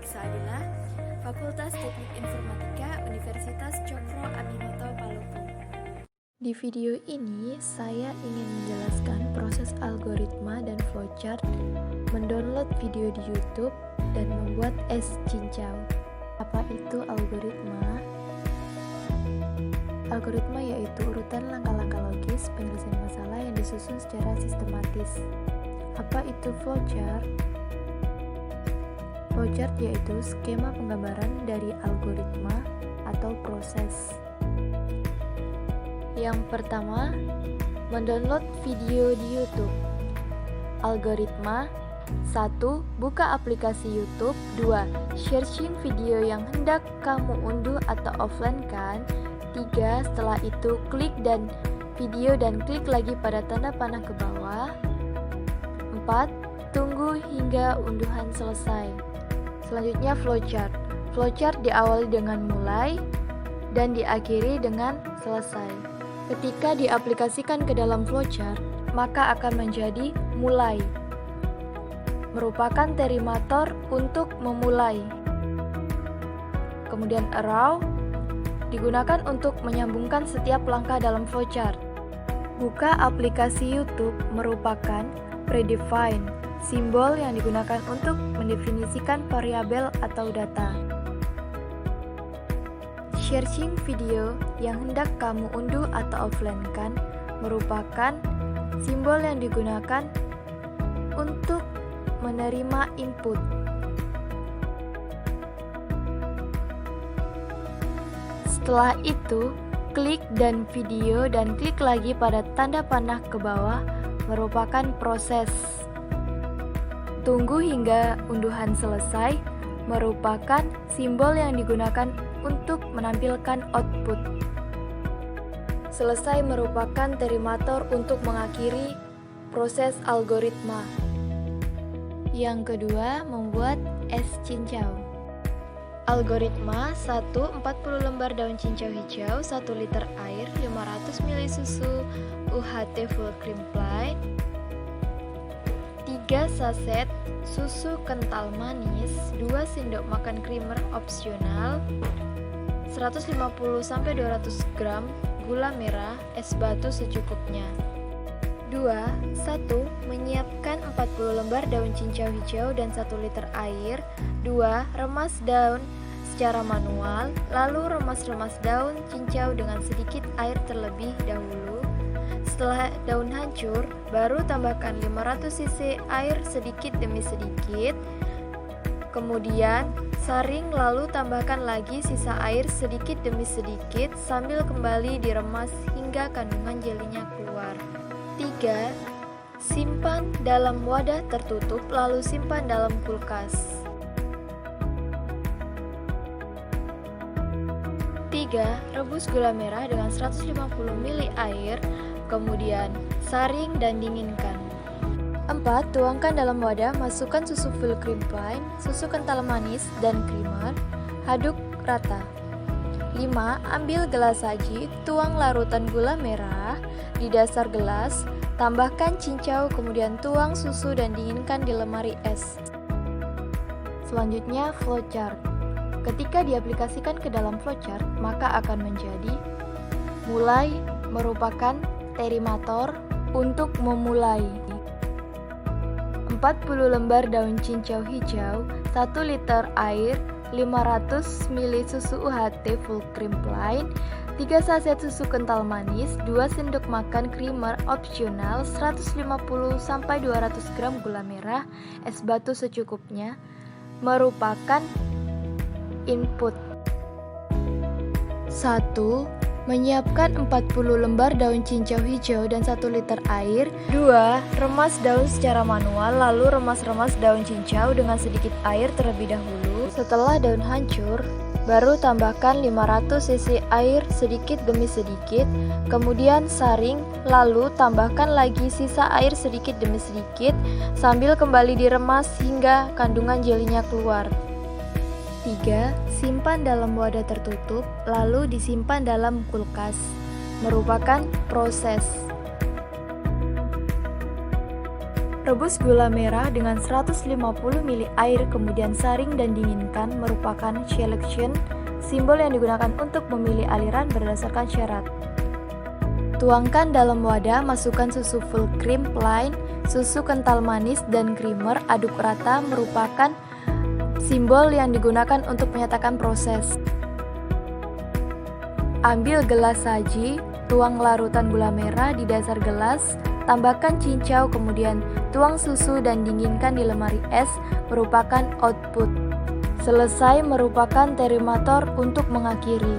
Nursaadillah, Fakultas Teknik Informatika Universitas Cokro Aminoto Palopo. Di video ini, saya ingin menjelaskan proses algoritma dan flowchart mendownload video di YouTube dan membuat es cincau. Apa itu algoritma? Algoritma yaitu urutan langkah-langkah logis penyelesaian masalah yang disusun secara sistematis. Apa itu flowchart? Flowchart yaitu skema penggambaran dari algoritma atau proses. Yang pertama, mendownload video di YouTube. Algoritma 1. Buka aplikasi YouTube. 2. Searching video yang hendak kamu unduh atau offline kan. 3. Setelah itu klik dan video dan klik lagi pada tanda panah ke bawah. 4. Tunggu hingga unduhan selesai. Selanjutnya flowchart. Flowchart diawali dengan mulai dan diakhiri dengan selesai. Ketika diaplikasikan ke dalam flowchart, maka akan menjadi mulai, merupakan terimator untuk memulai. Kemudian arrow digunakan untuk menyambungkan setiap langkah dalam flowchart. Buka aplikasi YouTube merupakan predefined, simbol yang digunakan untuk mendefinisikan variabel atau data. Searching video yang hendak kamu unduh atau offline kan merupakan simbol yang digunakan untuk menerima input. Setelah itu, klik dan video dan klik lagi pada tanda panah ke bawah merupakan proses. Tunggu hingga unduhan selesai merupakan simbol yang digunakan untuk menampilkan output. Selesai merupakan terimator untuk mengakhiri proses algoritma. Yang kedua, membuat es cincau. Algoritma 1. 40 lembar daun cincau hijau, 1 liter air, 500 ml susu UHT full cream plain, 3 saset susu kental manis, 2 sendok makan creamer opsional, 150-200 gram gula merah, es batu secukupnya. 2. 1. Menyiapkan 40 lembar daun cincau hijau dan 1 liter air. 2. Remas daun secara manual, lalu remas-remas daun cincau dengan sedikit air terlebih dahulu. Setelah daun hancur, baru tambahkan 500 cc air sedikit demi sedikit. Kemudian saring lalu tambahkan lagi sisa air sedikit demi sedikit sambil kembali diremas hingga kandungan jelinya keluar. 3. Simpan dalam wadah tertutup lalu simpan dalam kulkas. 3. Rebus gula merah dengan 150 ml air, kemudian saring dan dinginkan. 4. Tuangkan dalam wadah, masukkan susu full cream plain, susu kental manis, dan creamer, aduk rata. 5. Ambil gelas saji, tuang larutan gula merah di dasar gelas, tambahkan cincau, kemudian tuang susu dan dinginkan di lemari es. Selanjutnya flowchart. Ketika diaplikasikan ke dalam flowchart, maka akan menjadi mulai merupakan terimator untuk memulai. 40 lembar daun cincau hijau, 1 liter air, 500 ml susu UHT full cream plain, 3 saset susu kental manis, 2 sendok makan creamer opsional, 150-200 gram gula merah, es batu secukupnya, merupakan input. 1. Menyiapkan 40 lembar daun cincau hijau dan 1 liter air. 2. Remas daun secara manual lalu remas-remas daun cincau dengan sedikit air terlebih dahulu. Setelah daun hancur, baru tambahkan 500 cc air sedikit demi sedikit, kemudian saring lalu tambahkan lagi sisa air sedikit demi sedikit sambil kembali diremas hingga kandungan jelinya keluar. 3. Simpan dalam wadah tertutup, lalu disimpan dalam kulkas. Merupakan proses. Rebus gula merah dengan 150 ml air kemudian saring dan dinginkan merupakan selection, simbol yang digunakan untuk memilih aliran berdasarkan syarat. Tuangkan dalam wadah, masukkan susu full cream plain, susu kental manis, dan creamer, aduk rata merupakan simbol yang digunakan untuk menyatakan proses. Ambil gelas saji, tuang larutan gula merah di dasar gelas, tambahkan cincau, kemudian tuang susu dan dinginkan di lemari es merupakan output. Selesai merupakan termometer untuk mengakhiri.